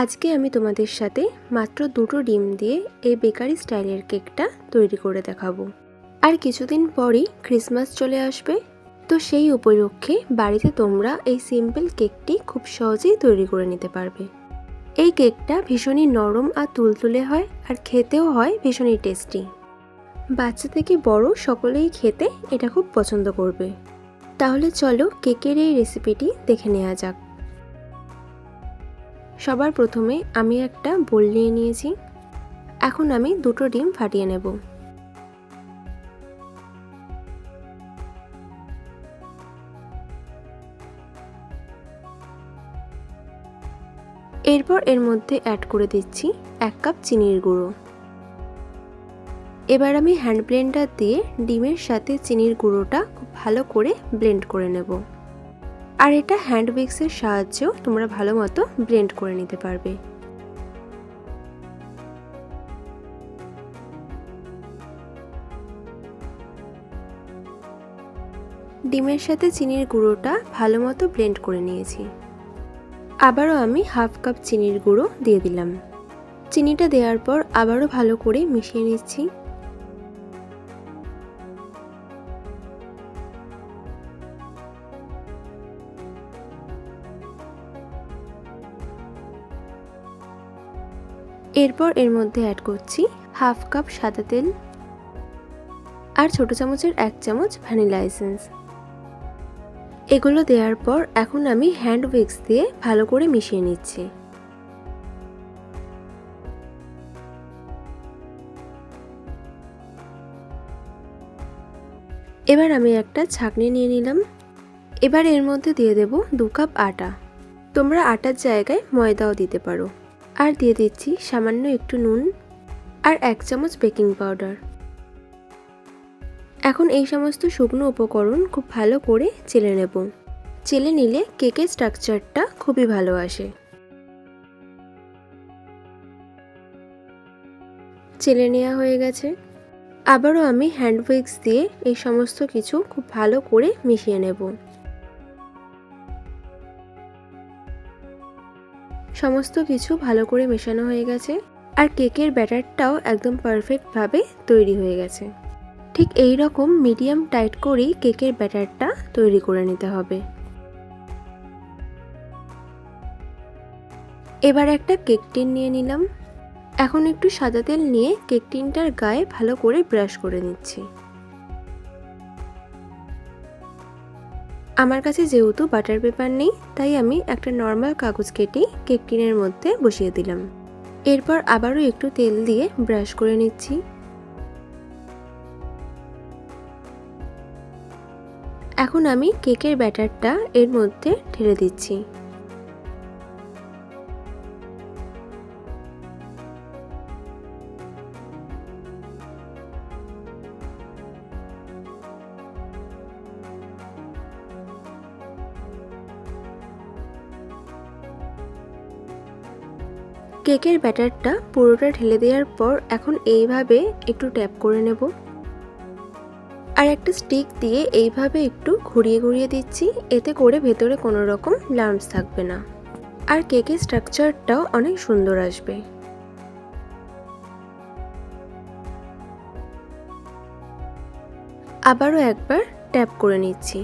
আজকে আমি তোমাদের সাথে মাত্র দুটো ডিম দিয়ে এই বেকারি স্টাইলের কেকটা তৈরি করে দেখাবো। আর কিছুদিন পরই ক্রিসমাস চলে আসবে, তো সেই উপলক্ষে বাড়িতে তোমরা এই সিম্পল কেকটি খুব সহজেই তৈরি করে নিতে পারবে। এই কেকটা ভীষণই নরম আর তুলতুলে হয়, আর খেতেও হয় ভীষণই টেস্টি। বাচ্চা থেকে বড় সকলেই খেতে এটা খুব পছন্দ করবে। তাহলে চলো কেকের এই রেসিপিটি দেখে নেওয়া যাক। সবার প্রথমে আমি একটা বোল নিয়ে নিয়েছি। এখন আমি দুটো ডিম ফাটিয়ে নেব। এরপর এর মধ্যে অ্যাড করে দিচ্ছি 1 কাপ চিনির গুঁড়ো। এবার আমি হ্যান্ড ব্লেন্ডার দিয়ে ডিমের সাথে চিনির গুঁড়োটা খুব ভালো করে ব্লেন্ড করে নেব। আর এটা হ্যান্ড উইক্সের সাহায্যেও তোমরা ভালো মতো ব্লেন্ড করে নিতে পারবে। ডিমের সাথে চিনির গুঁড়োটা ভালো মতো ব্লেন্ড করে নিয়েছি। আবারও আমি 1/2 কাপ চিনির গুঁড়ো দিয়ে দিলাম। চিনিটা দেওয়ার পর আবারও ভালো করে মিশিয়ে নিচ্ছি। এরপর এর মধ্যে অ্যাড করছি 1/2 কাপ সাদা তেল আর ছোট চামচের 1 চামচ ভ্যানিলা এসেন্স। এগুলো দেওয়ার পর এখন আমি হ্যান্ড উইক্স দিয়ে ভালো করে মিশিয়ে নিচ্ছি। এবার আমি একটা ছাঁকনি নিয়ে নিলাম। এবার এর মধ্যে দিয়ে দেব 2 কাপ আটা। তোমরা আটার জায়গায় ময়দাও দিতে পারো। আর দিয়ে দিচ্ছি সামান্য একটু নুন আর 1 চামচ বেকিং পাউডার। এখন এই সমস্ত শুকনো উপকরণ খুব ভালো করে চেলে নেব। চেলে নিলে কেকের স্ট্রাকচারটা খুবই ভালো আসে। চেলে নেওয়া হয়ে গেছে। আবারও আমি হ্যান্ড উইক্স দিয়ে এই সমস্ত কিছু খুব ভালো করে মিশিয়ে নেব। সমস্ত কিছু ভালো করে মেশানো হয়ে গেছে, আর কেকের ব্যাটারটাও একদম পারফেক্টভাবে তৈরি হয়ে গেছে। ঠিক এই রকম মিডিয়াম টাইট করেই কেকের ব্যাটারটা তৈরি করে নিতে হবে। এবার একটা কেক টিন নিয়ে নিলাম। এখন একটু সাদা তেল নিয়ে কেক টিনটার গায়ে ভালো করে ব্রাশ করে নিচ্ছি। আমার কাছে যেহেতু বাটার পেপার নেই, তাই আমি একটা নর্মাল কাগজ কেটে কেক টিনের মধ্যে বসিয়ে দিলাম। এরপর আবারও একটু তেল দিয়ে ব্রাশ করে নিচ্ছি। এখন আমি কেকের ব্যাটারটা এর মধ্যে ঢেলে দিচ্ছি। কেকের ব্যাটারটা পুরোটা ঢেলে দেওয়ার পর এখন এইভাবে একটু ট্যাপ করে নেব। আর একটা স্টিক দিয়ে এইভাবে একটু ঘুরিয়ে ঘুরিয়ে দিচ্ছি, এতে করে ভেতরে কোনো রকম লাম্পস থাকবে না, আর কেকের স্ট্রাকচারটাও অনেক সুন্দর আসবে। আবারও একবার ট্যাপ করে নিচ্ছি।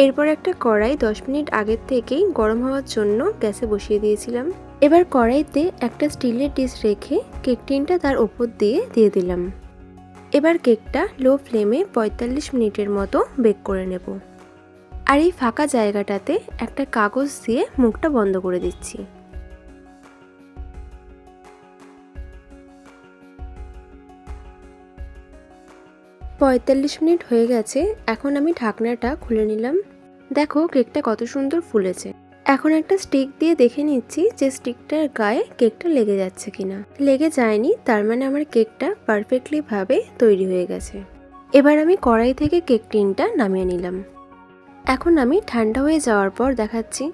এরপর একটা কড়াই 10 মিনিট আগের থেকেই গরম হওয়ার জন্য গ্যাসে বসিয়ে দিয়েছিলাম। এবার কড়াইতে একটা স্টিলের ডিশ রেখে কেক টিনটা তার ওপর দিয়ে দিলাম। এবার কেকটা লো ফ্লেমে 45 মিনিটের মতো বেক করে নেব। আর এই ফাঁকা জায়গাটাতে একটা কাগজ দিয়ে মুখটা বন্ধ করে দিচ্ছি। পঁয়তাল্লিশ মিনিট হয়ে গেছে। এখন আমি ঢাকনাটা খুলে নিলাম। দেখো কেকটা কত সুন্দর ফুলেছে। এখন একটা স্টিক দিয়ে দেখে নিচ্ছি যে স্টিকটার গায়ে কেকটা লেগে যাচ্ছে কিনা। লেগে যায়নি, তার মানে আমার কেকটা পারফেক্টলি ভাবে তৈরি হয়ে গেছে। এবার আমি কড়াই থেকে কেক টিনটা নামিয়ে নিলাম। এখন আমি ঠান্ডা হয়ে যাওয়ার পর দেখাচ্ছি।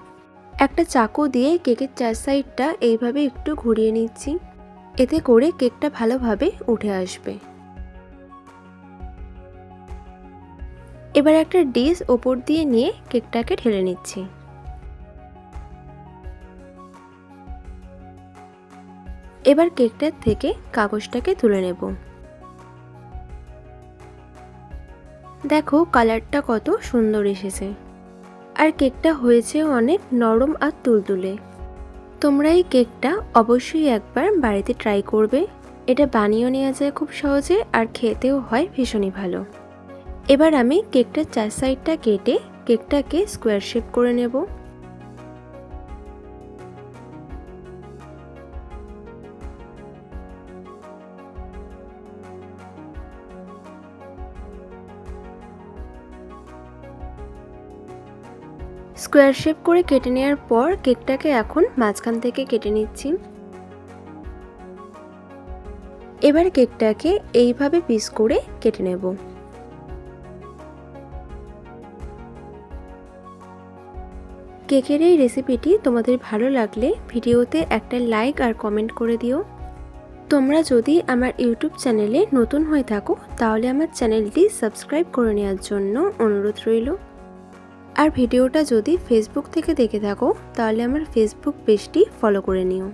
একটা চাকু দিয়ে কেকের 4 সাইডটা এইভাবে একটু ঘুরিয়ে নিচ্ছি, এতে করে কেকটা ভালোভাবে উঠে আসবে। এবার একটা ডিশ ওপর দিয়ে নিয়ে কেকটাকে ঢেলে নিচ্ছি। এবার কেকটার থেকে কাগজটাকে তুলে নেব। দেখো কালারটা কত সুন্দর এসেছে, আর কেকটা হয়েছে অনেক নরম আর তুলতুলে। তোমরা এই কেকটা অবশ্যই একবার বাড়িতে ট্রাই করবে। এটা বানিয়েও নেওয়া যায় খুব সহজে, আর খেতেও হয় ভীষণই ভালো। এবার আমি কেকটার 4 সাইডটা কেটে কেকটাকে স্কোয়ার শেপ করে নেব। স্কোয়ার শেপ করে কেটে নেওয়ার পর কেকটাকে এখন মাঝখান থেকে কেটে নিচ্ছি। এবার কেকটাকে এইভাবে পিস করে কেটে নেব। কেকের এই রেসিপিটি তোমাদের ভালো লাগলে ভিডিওতে একটা লাইক আর কমেন্ট করে দিও। তোমরা যদি আমার ইউটিউব চ্যানেলে নতুন হয়ে থাকো তাহলে আমার চ্যানেলটি সাবস্ক্রাইব করে নেওয়ার জন্য অনুরোধ রইল। আর ভিডিওটা যদি ফেসবুক থেকে দেখে থাকো তাহলে আমার ফেসবুক পেজটি ফলো করে নিও।